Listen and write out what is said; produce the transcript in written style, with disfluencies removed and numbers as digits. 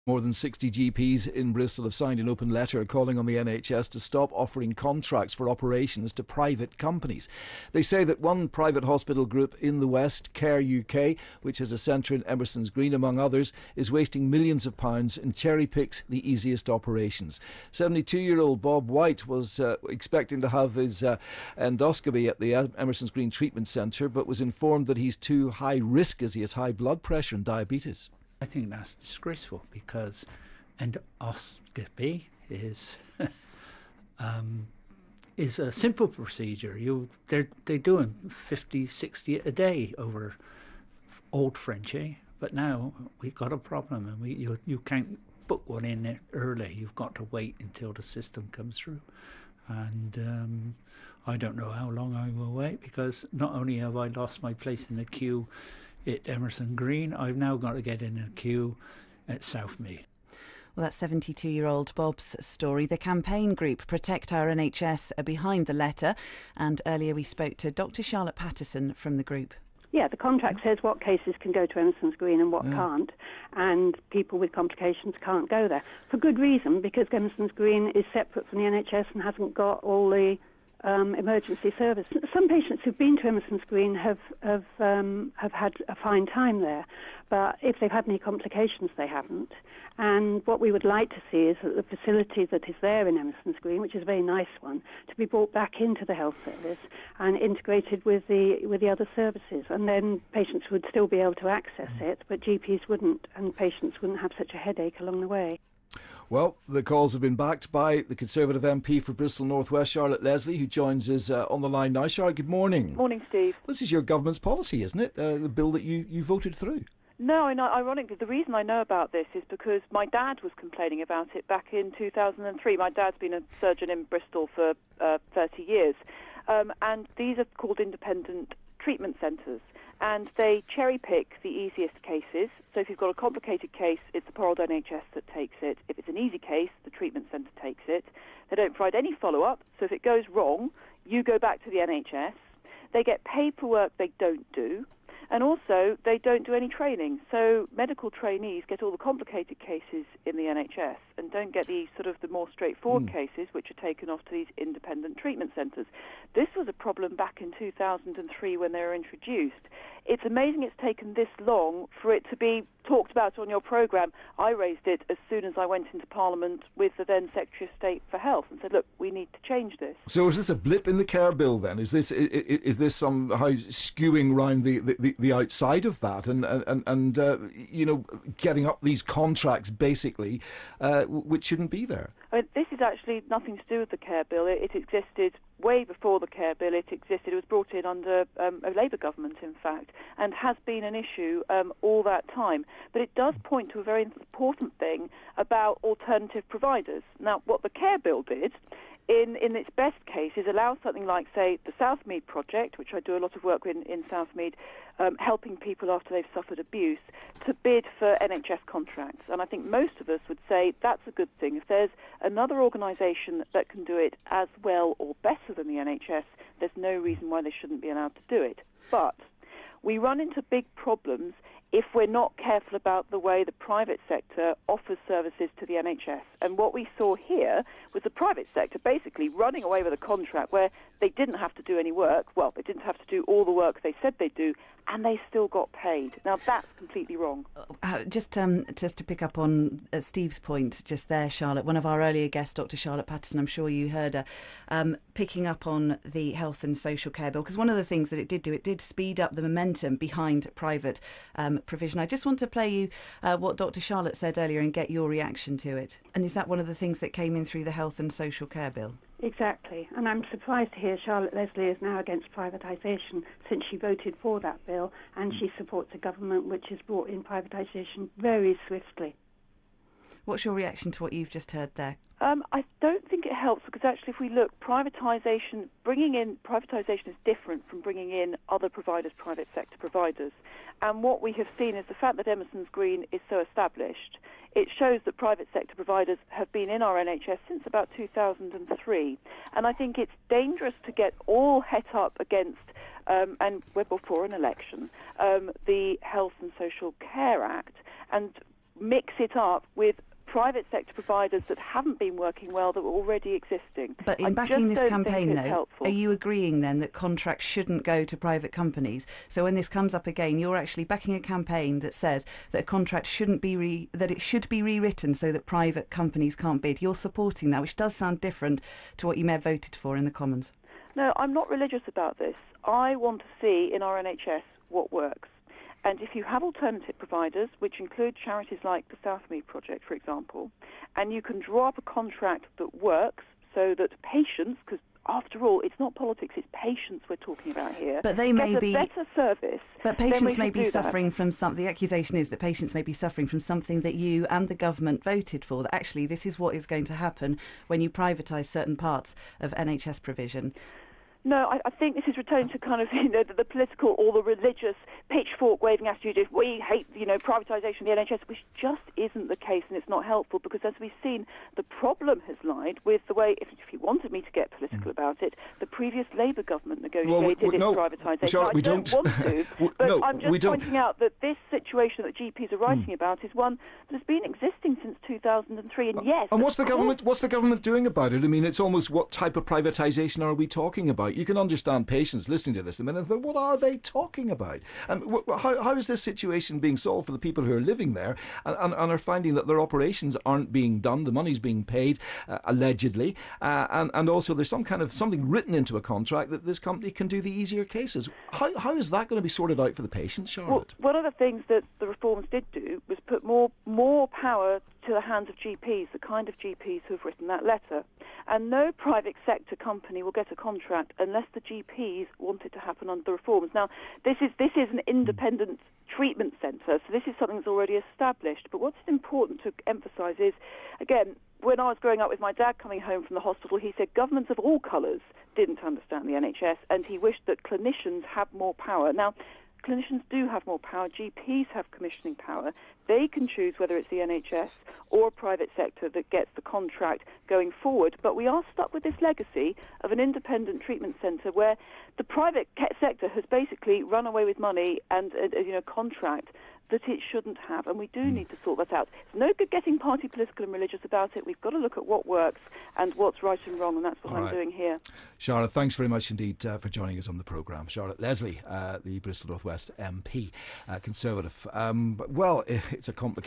More than 60 GPs in Bristol have signed an open letter calling on the NHS to stop offering contracts for operations to private companies. They say that one private hospital group in the West, Care UK, which has a centre in Emerson's Green among others, is wasting millions of pounds and cherry picks the easiest operations. 72-year-old Bob White was expecting to have his endoscopy at the Emerson's Green Treatment Centre, but was informed that he's too high risk as he has high blood pressure and diabetes. I think that's disgraceful because endoscopy is a simple procedure. They're doing 50, 60 a day over Old Frenchy, but now we've got a problem, and you can't book one in early. You've got to wait until the system comes through, and I don't know how long I will wait, because not only have I lost my place in the queue at Emerson Green, I've now got to get in a queue at Southmead. Well, that's 72-year-old Bob's story. The campaign group Protect Our NHS are behind the letter, and earlier we spoke to Dr. Charlotte Patterson from the group. Yeah, the contract says what cases can go to Emerson's Green and what can't, and people with complications can't go there. For good reason, because Emerson's Green is separate from the NHS and hasn't got all the emergency service. Some patients who've been to Emerson's Green have had a fine time there, but if they've had any complications, they haven't. And what we would like to see is that the facility that is there in Emerson's Green, which is a very nice one, to be brought back into the health service and integrated with the other services. And then patients would still be able to access it, but GPs wouldn't, and patients wouldn't have such a headache along the way. Well, the calls have been backed by the Conservative MP for Bristol North West, Charlotte Leslie, who joins us on the line now. Charlotte, good morning. Morning, Steve. This is your government's policy, isn't it? The bill that you voted through. No, ironically, the reason I know about this is because my dad was complaining about it back in 2003. My dad's been a surgeon in Bristol for 30 years, and these are called independent treatment centres. And they cherry-pick the easiest cases. So if you've got a complicated case, it's the poor old NHS that takes it. If it's an easy case, the treatment centre takes it. They don't provide any follow-up, so if it goes wrong, you go back to the NHS. They get paperwork they don't do, and also they don't do any training. So medical trainees get all the complicated cases in the NHS and don't get the more straightforward cases, which are taken off to these independent treatment centres. This was a problem back in 2003 when they were introduced. It's amazing it's taken this long for it to be talked about on your programme. I raised it as soon as I went into Parliament with the then Secretary of State for Health and said, look, we need to change this. So is this a blip in the care bill then? Is this somehow skewing round the outside of that and getting up these contracts basically, which shouldn't be there? This is actually nothing to do with the care bill. It existed way before the care bill. It was brought in under a Labour government, in fact, and has been an issue all that time. But it does point to a very important thing about alternative providers. Now, what the care bill did, in its best case, is allow something like, say, the Southmead project, which I do a lot of work with in Southmead, helping people after they've suffered abuse, to bid for NHS contracts. And I think most of us would say that's a good thing. If there's another organisation that can do it as well or better than the NHS, there's no reason why they shouldn't be allowed to do it. But we run into big problems if we're not careful about the way the private sector offers services to the NHS. And what we saw here was the private sector basically running away with a contract where they didn't have to do any work. Well, they didn't have to do all the work they said they'd do, and they still got paid. Now, that's completely wrong. Just to pick up on Steve's point just there, Charlotte, one of our earlier guests, Dr. Charlotte Patterson, I'm sure you heard her, picking up on the health and social care bill, because one of the things that it did speed up the momentum behind private provision. I just want to play you what Dr. Charlotte said earlier and get your reaction to it. And is that one of the things that came in through the health and social care bill? Exactly, and I'm surprised to hear Charlotte Leslie is now against privatisation, since she voted for that bill, and she supports a government which has brought in privatisation very swiftly. What's your reaction to what you've just heard there? I don't think it helps, because actually if we look, privatisation is different from bringing in other providers, private sector providers. And what we have seen is the fact that Emerson's Green is so established. It shows that private sector providers have been in our NHS since about 2003. And I think it's dangerous to get all het up against, and we're before an election, the Health and Social Care Act. And mix it up with private sector providers that haven't been working well, that were already existing. But in backing this campaign, though, are you agreeing then that contracts shouldn't go to private companies? So when this comes up again, you're actually backing a campaign that says that a contract shouldn't be that it should be rewritten so that private companies can't bid. You're supporting that, which does sound different to what you may have voted for in the Commons. No, I'm not religious about this. I want to see in our NHS what works. And if you have alternative providers, which include charities like the Southmead Project, for example, and you can draw up a contract that works so that patients, because after all, it's not politics, it's patients we're talking about here, but they may be better service. But patients may be suffering from something. The accusation is that patients may be suffering from something that you and the government voted for, that actually this is what is going to happen when you privatise certain parts of NHS provision. No, I think this is returning to kind of, the political or the religious pitchfork-waving attitude of we hate, privatisation of the NHS, which just isn't the case, and it's not helpful, because as we've seen, the problem has lied with the way, if you wanted me to get political about it, the previous Labour government negotiated its privatisation. Sure, I don't want to, but I'm just pointing out that this situation that GPs are writing about is one that has been existing since 2003, and yes... And what's the government doing about it? I mean, it's almost, what type of privatisation are we talking about? You can understand patients listening to this a minute and think, what are they talking about? And how is this situation being solved for the people who are living there and are finding that their operations aren't being done, the money's being paid, allegedly, and also there's something written into a contract that this company can do the easier cases. How is that going to be sorted out for the patients, Charlotte? Well, one of the things that the reforms did do was put more power to the hands of GPs, the kind of GPs who have written that letter. And no private sector company will get a contract unless the GPs want it to happen under the reforms. Now, this is an independent treatment centre, so this is something that's already established. But what's important to emphasise is, again, when I was growing up with my dad coming home from the hospital, he said governments of all colours didn't understand the NHS, and he wished that clinicians had more power. Now, clinicians do have more power. GPs have commissioning power. They can choose whether it's the NHS or a private sector that gets the contract going forward. But we are stuck with this legacy of an independent treatment centre where the private sector has basically run away with money and a contract that it shouldn't have, and we do need to sort that out. It's no good getting party political and religious about it. We've got to look at what works and what's right and wrong, and that's what I'm doing here. Charlotte, thanks very much indeed for joining us on the programme. Charlotte Leslie, the Bristol North West MP, Conservative. Well, it's a complicated